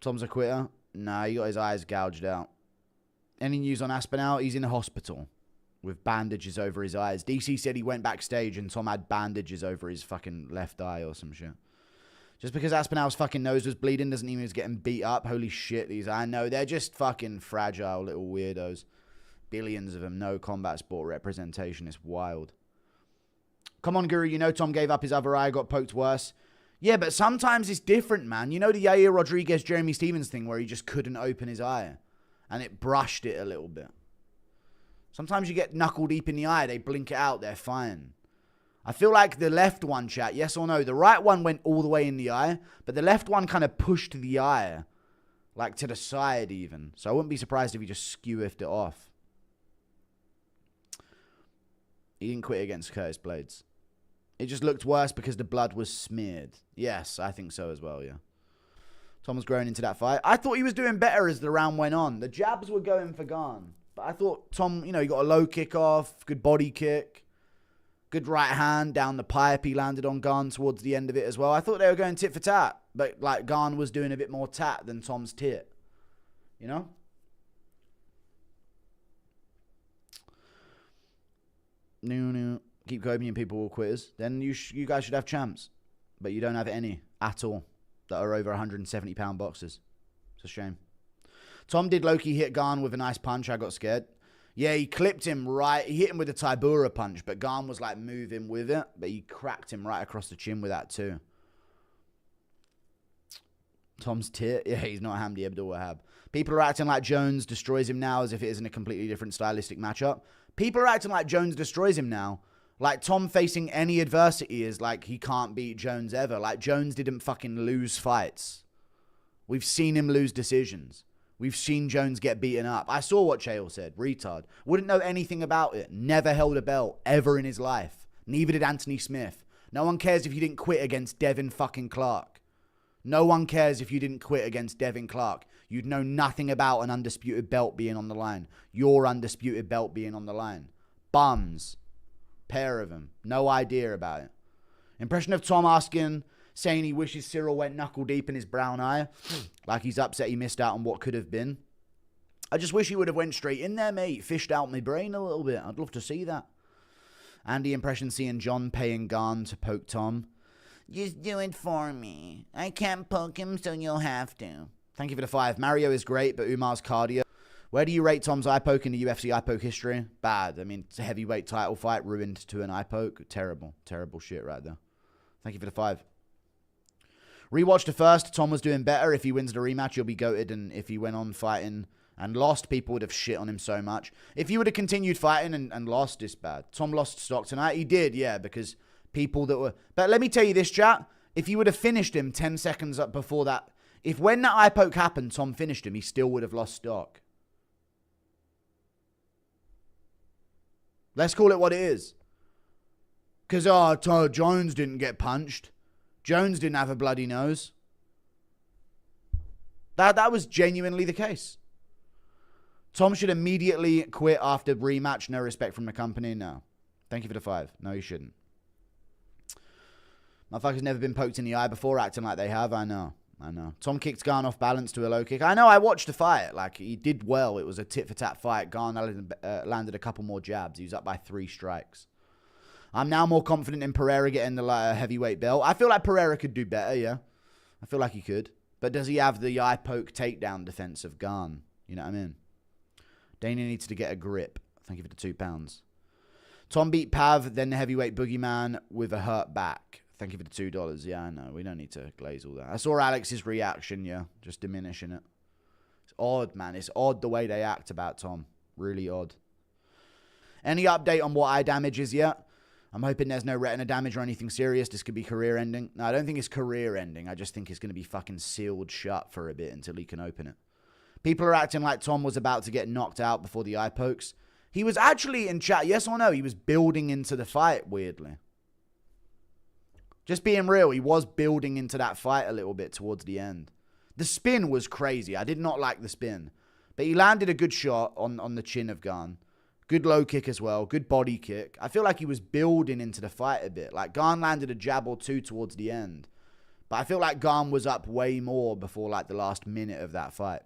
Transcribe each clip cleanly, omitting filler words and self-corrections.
Tom's a quitter. Nah, he got his eyes gouged out. Any news on Aspinall? He's in the hospital with bandages over his eyes. DC said he went backstage and Tom had bandages over his fucking left eye or some shit. Just because Aspinall's fucking nose was bleeding doesn't mean he was getting beat up. Holy shit, these. I know, they're just fucking fragile little weirdos. Billions of them. No combat sport representation. It's wild. Come on, Guru. You know Tom gave up his other eye, got poked worse. Yeah, but sometimes it's different, man. You know the Yair Rodriguez, Jeremy Stevens thing where he just couldn't open his eye and it brushed it a little bit. Sometimes you get knuckle deep in the eye. They blink it out. They're fine. I feel like the left one, chat, yes or no? The right one went all the way in the eye, but the left one kind of pushed the eye, like to the side even. So I wouldn't be surprised if he just skewiffed it off. He didn't quit against Curtis Blades. It just looked worse because the blood was smeared. Yes, I think so as well, yeah. Tom was growing into that fight. I thought he was doing better as the round went on. The jabs were going for Garn. But I thought Tom, you know, he got a low kick off, good body kick, good right hand down the pipe. He landed on Garn towards the end of it as well. I thought they were going tit for tat. But, like, Garn was doing a bit more tat than Tom's tit. You know? No. Keep copying people all quitters. Then you guys should have champs. But you don't have any at all that are over 170-pound boxers. It's a shame. Tom did low-key hit Garn with a nice punch. I got scared. Yeah, he clipped him right. He hit him with a Taibura punch, but Garn was like moving with it. But he cracked him right across the chin with that too. Tom's tit. Yeah, he's not Hamdi Abdul Wahab. People are acting like Jones destroys him now as if it isn't a completely different stylistic matchup. People are acting like Jones destroys him now. Like, Tom facing any adversity is like he can't beat Jones ever. Like, Jones didn't fucking lose fights. We've seen him lose decisions. We've seen Jones get beaten up. I saw what Chael said. Retard. Wouldn't know anything about it. Never held a belt ever in his life. Neither did Anthony Smith. No one cares if you didn't quit against Devin fucking Clark. No one cares if you didn't quit against Devin Clark. You'd know nothing about an undisputed belt being on the line. Your undisputed belt being on the line. Bums. Pair of them. No idea about it. Impression of Tom saying he wishes Cyril went knuckle deep in his brown eye. Like he's upset he missed out on what could have been. I just wish he would have went straight in there, mate. Fished out my brain a little bit. I'd love to see that. Andy impression seeing John paying Garn to poke Tom. Just do it for me. I can't poke him, so you'll have to. Thank you for the 5. Mario is great, but Umar's cardio. Where do you rate Tom's eye poke in the UFC eye poke history? Bad. I mean, it's a heavyweight title fight ruined to an eye poke. Terrible. Terrible shit right there. Thank you for the 5. Rewatch the first. Tom was doing better. If he wins the rematch, he'll be goated. And if he went on fighting and lost, people would have shit on him so much. If he would have continued fighting and lost, it's bad. Tom lost stock tonight. He did, yeah, because people that were... But let me tell you this, chat. If he would have finished him 10 seconds up before that... If when that eye poke happened, Tom finished him, he still would have lost stock. Let's call it what it is. Because, Jones didn't get punched. Jones didn't have a bloody nose. That was genuinely the case. Tom should immediately quit after rematch. No respect from the company. No. Thank you for the 5. No, you shouldn't. Motherfucker's never been poked in the eye before acting like they have. I know. Tom kicked Garn off balance to a low kick. I know, I watched the fight. Like, he did well. It was a tit-for-tat fight. Garn landed a couple more jabs. He was up by 3 strikes. I'm now more confident in Pereira getting the heavyweight belt. I feel like Pereira could do better, yeah. I feel like he could. But does he have the eye poke takedown defense of Garn? You know what I mean? Dana needs to get a grip. Thank you for the £2. Tom beat Pav, then the heavyweight boogeyman with a hurt back. Thank you for the $2. Yeah, I know. We don't need to glaze all that. I saw Alex's reaction, yeah. Just diminishing it. It's odd, man. It's odd the way they act about Tom. Really odd. Any update on what eye damage is yet? I'm hoping there's no retina damage or anything serious. This could be career-ending. No, I don't think it's career-ending. I just think it's going to be fucking sealed shut for a bit until he can open it. People are acting like Tom was about to get knocked out before the eye pokes. He was actually, in chat, yes or no, he was building into the fight, weirdly. Just being real, he was building into that fight a little bit towards the end. The spin was crazy. I did not like the spin. But he landed a good shot on the chin of Garn. Good low kick as well. Good body kick. I feel like he was building into the fight a bit. Like, Garn landed a jab or two towards the end. But I feel like Garn was up way more before like the last minute of that fight.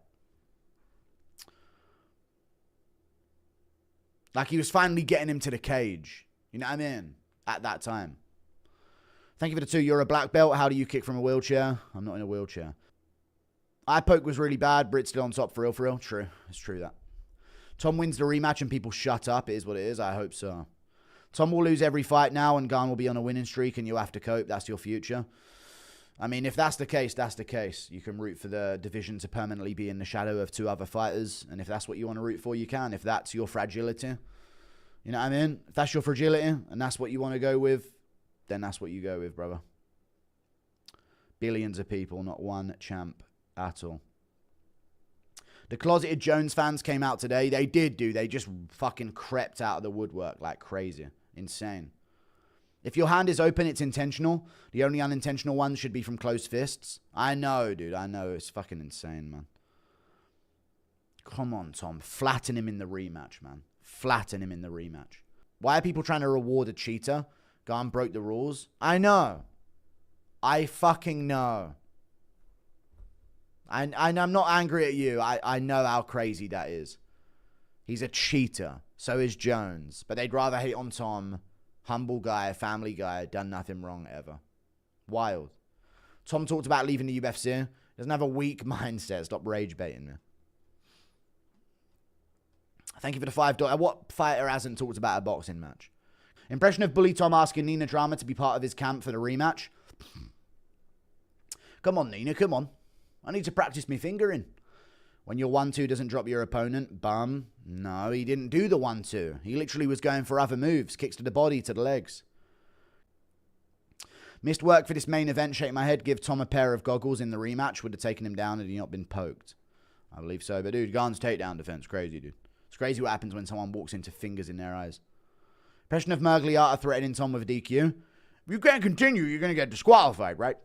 Like he was finally getting him to the cage. You know what I mean? At that time. Thank you for the 2. You're a black belt. How do you kick from a wheelchair? I'm not in a wheelchair. Eye poke was really bad. Brit's still on top for real, for real. True. It's true that. Tom wins the rematch and people shut up. It is what it is. I hope so. Tom will lose every fight now and Garn will be on a winning streak and you'll have to cope. That's your future. I mean, if that's the case, that's the case. You can root for the division to permanently be in the shadow of 2 other fighters. And if that's what you want to root for, you can. If that's your fragility, you know what I mean? If that's your fragility and that's what you want to go with, then that's what you go with, brother. Billions of people, not one champ at all. The closeted Jones fans came out today. They did do. They just fucking crept out of the woodwork like crazy. Insane. If your hand is open, it's intentional. The only unintentional ones should be from closed fists. I know, dude. I know. It's fucking insane, man. Come on, Tom. Flatten him in the rematch, man. Flatten him in the rematch. Why are people trying to reward a cheater? Garn broke the rules. I know. I fucking know. I'm not angry at you. I know how crazy that is. He's a cheater. So is Jones. But they'd rather hate on Tom. Humble guy, family guy, done nothing wrong ever. Wild. Tom talked about leaving the UFC. Doesn't have a weak mindset. Stop rage baiting me. Thank you for the $5. What fighter hasn't talked about a boxing match? Impression of Bully Tom asking Nina Drama to be part of his camp for the rematch. Come on, Nina, come on. I need to practice me fingering. When your 1-2 doesn't drop your opponent, bum. No, he didn't do the 1-2. He literally was going for other moves. Kicks to the body, to the legs. Missed work for this main event. Shake my head. Give Tom a pair of goggles in the rematch. Would have taken him down had he not been poked. I believe so. But dude, Garn's takedown defense. Crazy, dude. It's crazy what happens when someone walks into fingers in their eyes. Impression of Mergliata threatening Tom with a DQ. If you can't continue, you're going to get disqualified, right?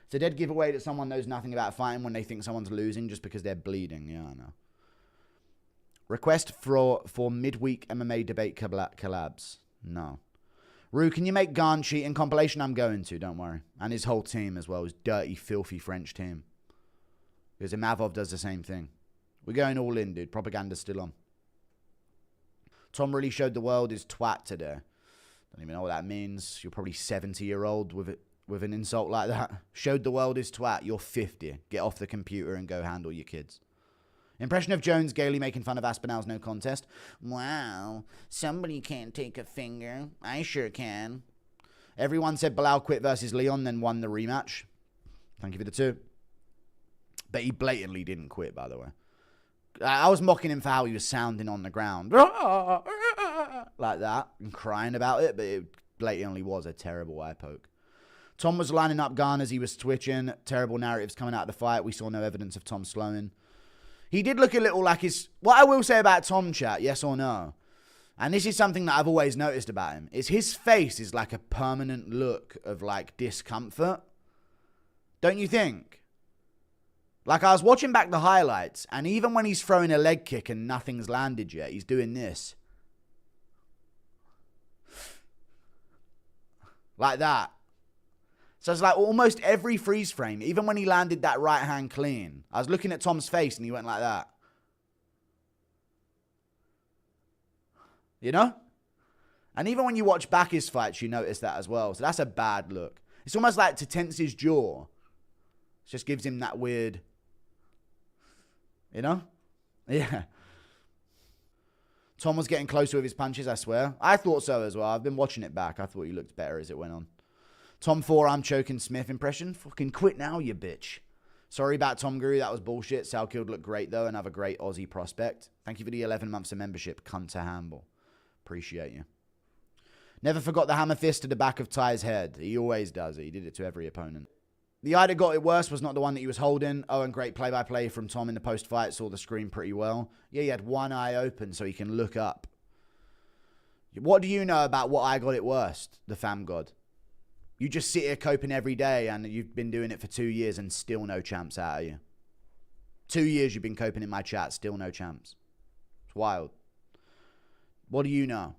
It's a dead giveaway that someone knows nothing about fighting when they think someone's losing just because they're bleeding. Yeah, I know. Request for midweek MMA debate collabs. No. Rue, can you make Garn cheating compilation? I'm going to, don't worry. And his whole team as well. His dirty, filthy French team. Because Imavov does the same thing. We're going all in, dude. Propaganda's still on. Tom really showed the world his twat today. Don't even know what that means. You're probably 70-year-old with an insult like that. Showed the world his twat. You're 50. Get off the computer and go handle your kids. Impression of Jones gaily making fun of Aspinall's no contest. Wow. Somebody can't take a finger. I sure can. Everyone said Bilal quit versus Leon, then won the rematch. Thank you for the 2. But he blatantly didn't quit, by the way. I was mocking him for how he was sounding on the ground. Like that. And crying about it. But it blatantly was a terrible eye poke. Tom was lining up Garn as he was twitching. Terrible narratives coming out of the fight. We saw no evidence of Tom slowing. He did look a little like his... What I will say about Tom, chat, yes or no, and this is something that I've always noticed about him, is his face is like a permanent look of like discomfort. Don't you think? Like, I was watching back the highlights, and even when he's throwing a leg kick and nothing's landed yet, he's doing this. Like that. So it's like almost every freeze frame, even when he landed that right hand clean, I was looking at Tom's face and he went like that. You know? And even when you watch back his fights, you notice that as well. So that's a bad look. It's almost like to tense his jaw. It just gives him that weird... You know? Yeah. Tom was getting closer with his punches, I swear. I thought so as well. I've been watching it back. I thought he looked better as it went on. Tom forearm choking Smith impression. Fucking quit now, you bitch. Sorry about Tom Guru. That was bullshit. Salkild looked great, though. Another great Aussie prospect. Thank you for the 11 months of membership. Cunt to Hamble. Appreciate you. Never forgot the hammer fist to the back of Ty's head. He always does it. He did it to every opponent. The eye that got it worse was not the one that he was holding. Oh, and great play-by-play from Tom in the post-fight. Saw the screen pretty well. Yeah, he had one eye open so he can look up. What do you know about what eye got it worst? The fam god. You just sit here coping every day and you've been doing it for 2 years and still no champs out of you. 2 years you've been coping in my chat, still no champs. It's wild. What do you know?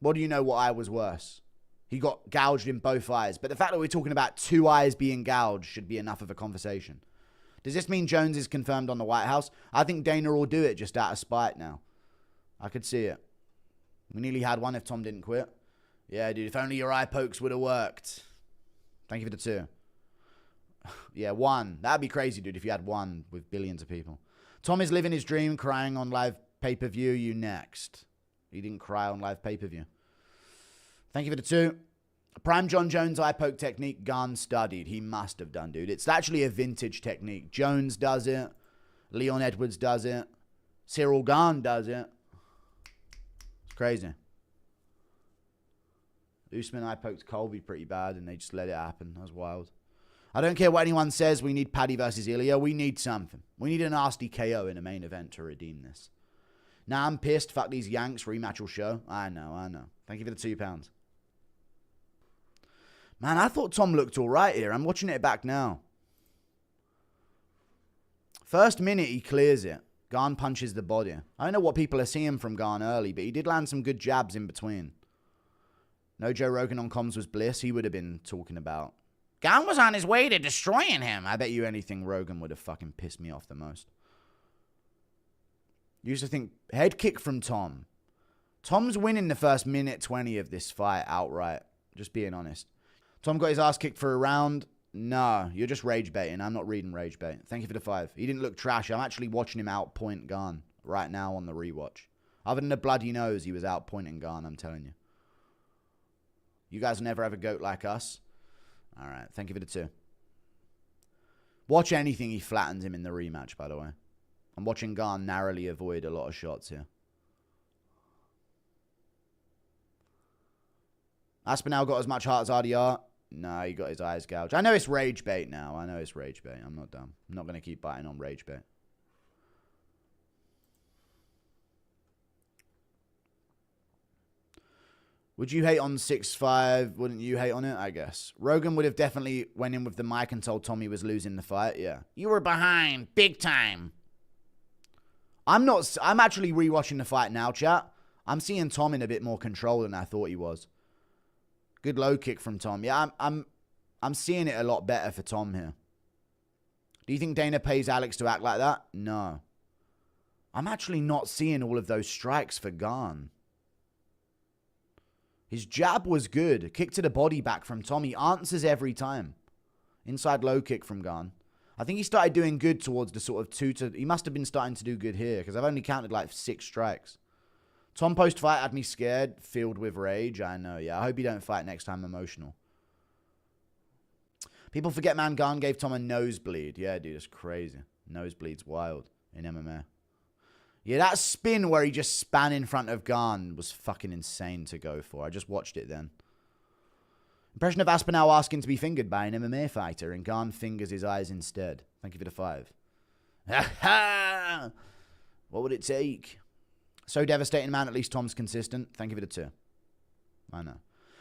What do you know what eye was worse? He got gouged in both eyes. But the fact that we're talking about 2 eyes being gouged should be enough of a conversation. Does this mean Jones is confirmed on the White House? I think Dana will do it just out of spite now. I could see it. We nearly had one if Tom didn't quit. Yeah, dude, if only your eye pokes would have worked. Thank you for the 2. Yeah, 1. That'd be crazy, dude, if you had 1 with billions of people. Tom is living his dream, crying on live pay-per-view. You next. He didn't cry on live pay-per-view. Thank you for the 2. Prime John Jones eye poke technique, Garn studied. He must have done, dude. It's actually a vintage technique. Jones does it. Leon Edwards does it. Cyril Garn does it. It's crazy. Usman eye poked Colby pretty bad and they just let it happen. That was wild. I don't care what anyone says. We need Paddy versus Ilya. We need something. We need a nasty KO in a main event to redeem this. Now I'm pissed. Fuck these Yanks. Rematch will show. I know. Thank you for the £2. Man, I thought Tom looked all right here. I'm watching it back now. First minute, he clears it. Garn punches the body. I don't know what people are seeing from Garn early, but he did land some good jabs in between. No Joe Rogan on comms was bliss. He would have been talking about. Garn was on his way to destroying him. I bet you anything Rogan would have fucking pissed me off the most. Used to think, head kick from Tom. Tom's winning the first minute 20 of this fight outright. Just being honest. Tom got his ass kicked for a round. No, you're just rage baiting. I'm not reading rage bait. Thank you for the 5. He didn't look trash. I'm actually watching him outpoint Garn right now on the rewatch. Other than the bloody nose, he was outpointing Garn, I'm telling you. You guys will never have a goat like us. All right, thank you for the 2. Watch anything, he flattens him in the rematch, by the way. I'm watching Garn narrowly avoid a lot of shots here. Aspinall got as much heart as RDR. No, he got his eyes gouged. I know it's rage bait now. I'm not dumb. I'm not going to keep biting on rage bait. Would you hate on 6'5"? Wouldn't you hate on it? I guess. Rogan would have definitely went in with the mic and told Tommy was losing the fight. Yeah. You were behind. Big time. I'm actually rewatching the fight now, chat. I'm seeing Tom in a bit more control than I thought he was. Good low kick from Tom. Yeah, I'm seeing it a lot better for Tom here. Do you think Dana pays Alex to act like that? No. I'm actually not seeing all of those strikes for Garn. His jab was good. Kick to the body back from Tom. He answers every time. Inside low kick from Garn. I think he started doing good towards the sort of 2 to... He must have been starting to do good here because I've only counted like 6 strikes. Tom post-fight had me scared, filled with rage. I know, yeah. I hope you don't fight next time emotional. People forget, man, Garn gave Tom a nosebleed. Yeah, dude, it's crazy. Nosebleed's wild in MMA. Yeah, that spin where he just span in front of Garn was fucking insane to go for. I just watched it then. Impression of Aspinall asking to be fingered by an MMA fighter, and Garn fingers his eyes instead. Thank you for the 5. Ha ha! What would it take? So devastating, man. At least Tom's consistent. Thank you for the 2. I know.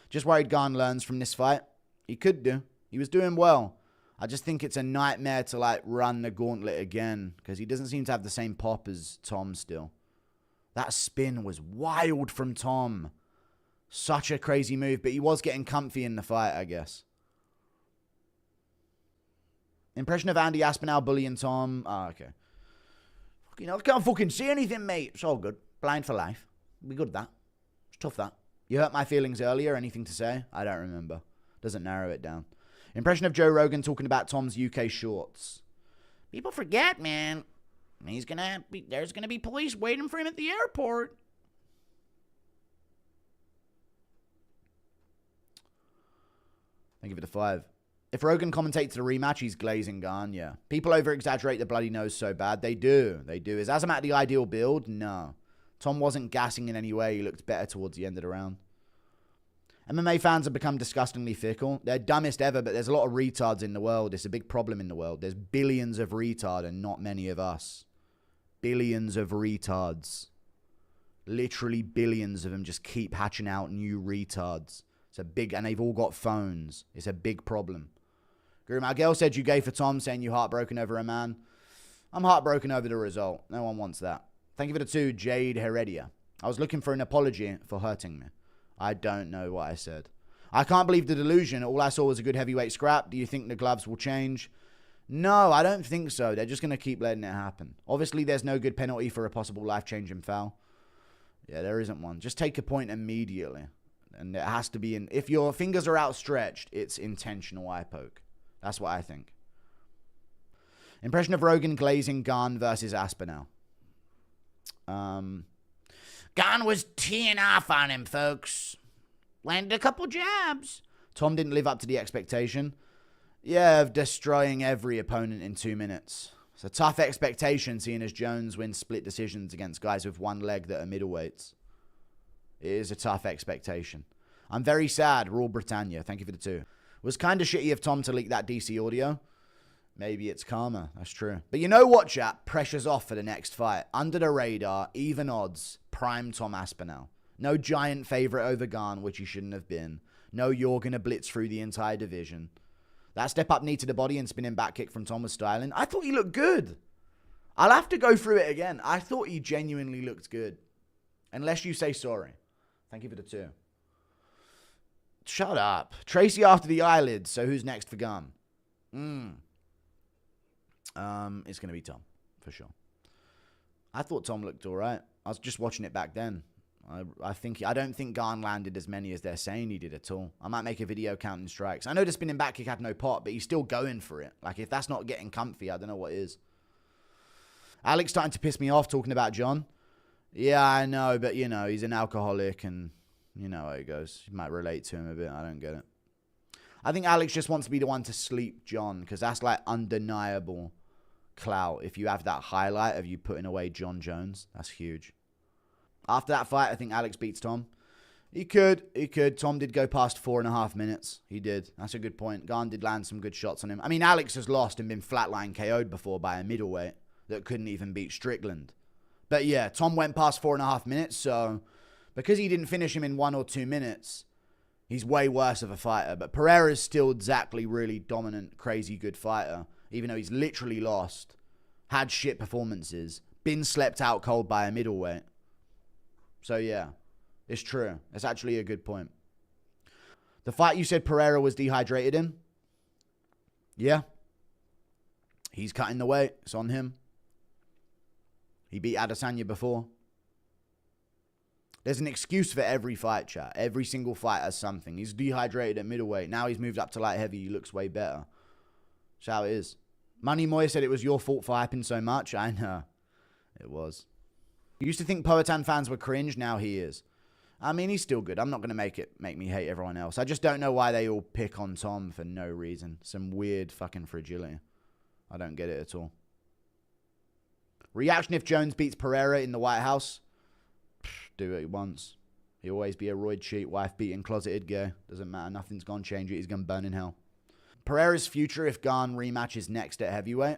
Just worried Garn learns from this fight. He could do. He was doing well. I just think it's a nightmare to, like, run the gauntlet again because he doesn't seem to have the same pop as Tom still. That spin was wild from Tom. Such a crazy move, but he was getting comfy in the fight, I guess. Impression of Andy Aspinall bullying Tom. Oh, okay. You know, I can't fucking see anything, mate. It's all good. Blind for life. We good at that. It's tough, that. You hurt my feelings earlier. Anything to say? I don't remember. Doesn't narrow it down. Impression of Joe Rogan talking about Tom's UK shorts. People forget, man. There's gonna be police waiting for him at the airport. Thank you for the 5. If Rogan commentates the rematch, he's glazing Garn, yeah. People over-exaggerate the bloody nose so bad. They do. Is Azamat the ideal build? No. Tom wasn't gassing in any way. He looked better towards the end of the round. MMA fans have become disgustingly fickle. They're dumbest ever, but there's a lot of retards in the world. It's a big problem in the world. There's billions of retard and not many of us. Billions of retards. Literally billions of them just keep hatching out new retards. It's a big, and they've all got phones. It's a big problem. Guru, my girl said you gay for Tom, saying you heartbroken over a man. I'm heartbroken over the result. No one wants that. Thank you for the 2, Jade Heredia. I was looking for an apology for hurting me. I don't know what I said. I can't believe the delusion. All I saw was a good heavyweight scrap. Do you think the gloves will change? No, I don't think so. They're just going to keep letting it happen. Obviously, there's no good penalty for a possible life-changing foul. Yeah, there isn't one. Just take a point immediately. And it has to be in... If your fingers are outstretched, it's intentional eye poke. That's what I think. Impression of Rogan glazing Gane versus Aspinall. Gane was teeing off on him, folks. Landed a couple jabs. Tom didn't live up to the expectation. Yeah, of destroying every opponent in 2 minutes. It's a tough expectation, seeing as Jones wins split decisions against guys with one leg that are middleweights. It is a tough expectation. I'm very sad. Rule Britannia. Thank you for the 2. Was kind of shitty of Tom to leak that DC audio. Maybe it's karma. That's true. But you know what, chat? Pressure's off for the next fight. Under the radar, even odds, prime Tom Aspinall. No giant favorite over Gane, which he shouldn't have been. No, you're going to blitz through the entire division. That step-up knee to the body and spinning back kick from Tom was styling. I thought he looked good. I'll have to go through it again. I thought he genuinely looked good. Unless you say sorry. Thank you for the 2. Shut up. Tracy after the eyelids. So who's next for Gane? It's going to be Tom, for sure. I thought Tom looked all right. I was just watching it back then. I don't think Gane landed as many as they're saying he did at all. I might make a video counting strikes. I know the spinning back kick had no pot, but he's still going for it. Like, if that's not getting comfy, I don't know what is. Alex starting to piss me off talking about John. Yeah, I know, but, you know, he's an alcoholic and you know how it goes. You might relate to him a bit. I don't get it. I think Alex just wants to be the one to sleep John because that's, like, undeniable clout. If you have that highlight of you putting away John Jones, that's huge. After that fight, I think Alex beats Tom. He could. Tom did go past 4.5 minutes. He did. That's a good point. Gane did land some good shots on him. I mean, Alex has lost and been flatline KO'd before by a middleweight that couldn't even beat Strickland. But yeah, Tom went past 4.5 minutes, so because he didn't finish him in 1 or 2 minutes, he's way worse of a fighter. But Pereira's still exactly really dominant, crazy good fighter, even though he's literally lost, had shit performances, been slept out cold by a middleweight. So, yeah, it's true. It's actually a good point. The fight you said Pereira was dehydrated in? Yeah. He's cutting the weight. It's on him. He beat Adesanya before. There's an excuse for every fight, chat. Every single fight has something. He's dehydrated at middleweight. Now he's moved up to light heavy. He looks way better. That's how it is. Money Moy said it was your fault for hyping so much. I know. It was. You used to think Poatan fans were cringe. Now he is. I mean, he's still good. I'm not going to make me hate everyone else. I just don't know why they all pick on Tom for no reason. Some weird fucking fragility. I don't get it at all. Reaction if Jones beats Pereira in the White House. Do it once. He'll always be a roid cheat, wife-beating, closeted gay. Doesn't matter. Nothing's going to change it. He's going to burn in hell. Pereira's future if Gane rematches next at heavyweight.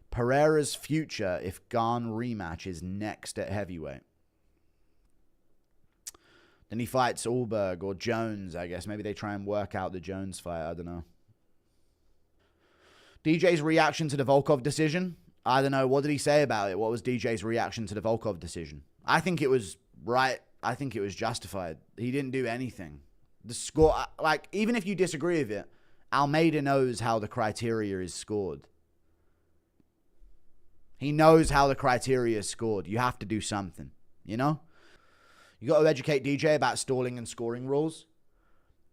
Pereira's future if Gane rematch is next at heavyweight. Then he fights Ulberg or Jones, I guess. Maybe they try and work out the Jones fight. I don't know. DJ's reaction to the Volkov decision. I don't know. What did he say about it? What was DJ's reaction to the Volkov decision? I think it was right. I think it was justified. He didn't do anything. The score, like, even if you disagree with it, Almeida knows how the criteria is scored. He knows how the criteria is scored. You have to do something, you know? You got to educate DJ about stalling and scoring rules.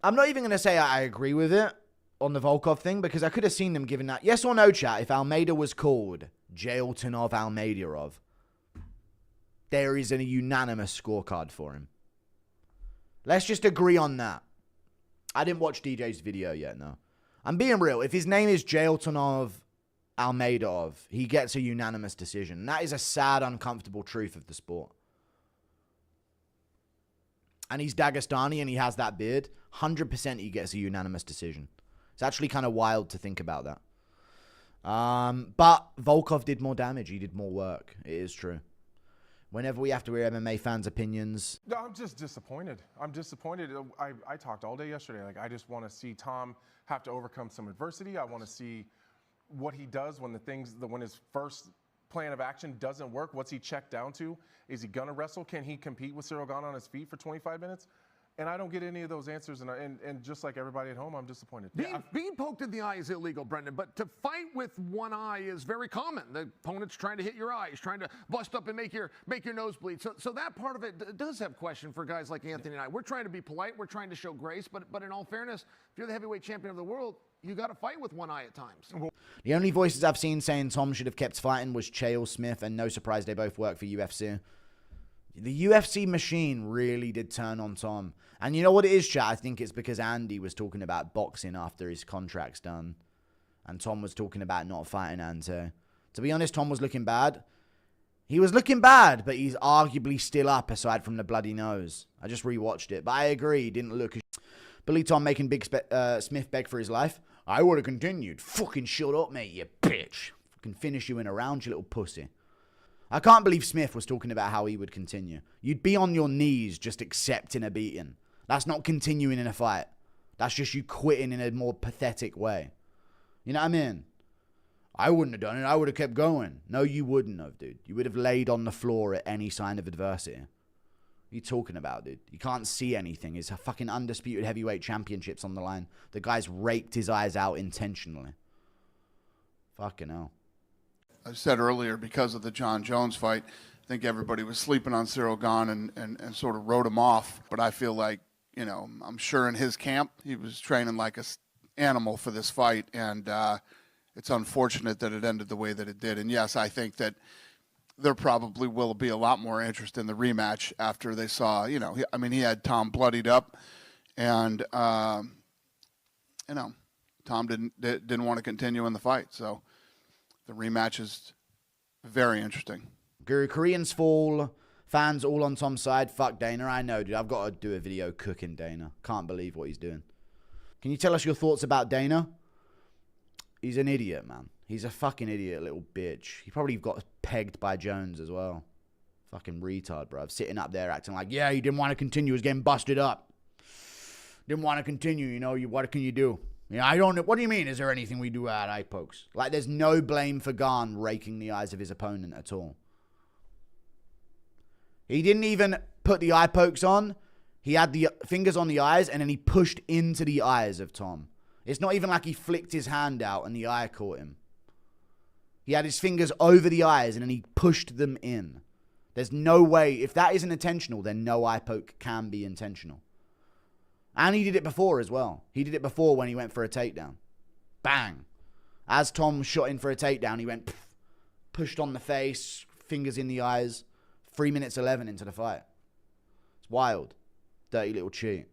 I'm not even going to say I agree with it on the Volkov thing because I could have seen them giving that. Yes or no, chat, if Almeida was called Jailtonov Almeidorov, there is a unanimous scorecard for him. Let's just agree on that. I didn't watch DJ's video yet, no. I'm being real. If his name is Jailtonov Almeidorov, he gets a unanimous decision. And that is a sad, uncomfortable truth of the sport. And he's Dagestani and he has that beard. 100% he gets a unanimous decision. It's actually kind of wild to think about that. But Volkov did more damage. He did more work. It is true. Whenever we have to hear MMA fans' opinions. No, I'm just disappointed. I'm disappointed. I talked all day yesterday. Like, I just want to see Tom have to overcome some adversity. I want to see what he does when when his first plan of action doesn't work. What's he checked down to? Is he going to wrestle? Can he compete with Cyril Gane on his feet for 25 minutes? And I don't get any of those answers, and just like everybody at home, I'm disappointed. Being poked in the eye is illegal, Brendan, but to fight with one eye is very common. The opponent's trying to hit your eye. He's trying to bust up and make your nose bleed. So that part of it does have question for guys like Anthony and I. We're trying to be polite. We're trying to show grace. But in all fairness, if you're the heavyweight champion of the world, you got to fight with one eye at times. The only voices I've seen saying Tom should have kept fighting was Chael Smith, and no surprise they both work for UFC. The UFC machine really did turn on Tom. And you know what it is, chat? I think it's because Andy was talking about boxing after his contract's done. And Tom was talking about not fighting Anto. To be honest, Tom was looking bad. He was looking bad, but he's arguably still up aside from the bloody nose. I just rewatched it. But I agree, he didn't look as... Billy Tom making Big Smith beg for his life. I would have continued. Fucking shut up, mate, you bitch. Fucking finish you in a round, you little pussy. I can't believe Smith was talking about how he would continue. You'd be on your knees just accepting a beating. That's not continuing in a fight. That's just you quitting in a more pathetic way. You know what I mean? I wouldn't have done it. I would have kept going. No, you wouldn't have, dude. You would have laid on the floor at any sign of adversity. What are you talking about, dude? You can't see anything. It's a fucking undisputed heavyweight championships on the line. The guy's raked his eyes out intentionally. Fucking hell. I said earlier, because of the John Jones fight, I think everybody was sleeping on Cyril Gane and sort of wrote him off. But I feel like, you know, I'm sure in his camp, he was training like an animal for this fight. And it's unfortunate that it ended the way that it did. And yes, I think that there probably will be a lot more interest in the rematch after they saw, you know, he had Tom bloodied up. And, you know, Tom didn't want to continue in the fight. So the rematch is very interesting. Guru, Koreans fall. Fans all on Tom's side. Fuck Dana. I know, dude. I've got to do a video cooking Dana. Can't believe what he's doing. Can you tell us your thoughts about Dana? He's an idiot, man. He's a fucking idiot, little bitch. He probably got pegged by Jones as well. Fucking retard, bro. Sitting up there acting like, yeah, he didn't want to continue. He was getting busted up. Didn't want to continue, you know. What can you do? You know, I don't know. What do you mean? Is there anything we do at eye pokes? Like, there's no blame for Gane raking the eyes of his opponent at all. He didn't even put the eye pokes on. He had the fingers on the eyes, and then he pushed into the eyes of Tom. It's not even like he flicked his hand out and the eye caught him. He had his fingers over the eyes, and then he pushed them in. There's no way. If that isn't intentional, then no eye poke can be intentional. And he did it before as well. He did it before when he went for a takedown. Bang. As Tom shot in for a takedown, he went, pushed on the face, fingers in the eyes. 3 minutes 11 into the fight. It's wild. Dirty little cheat.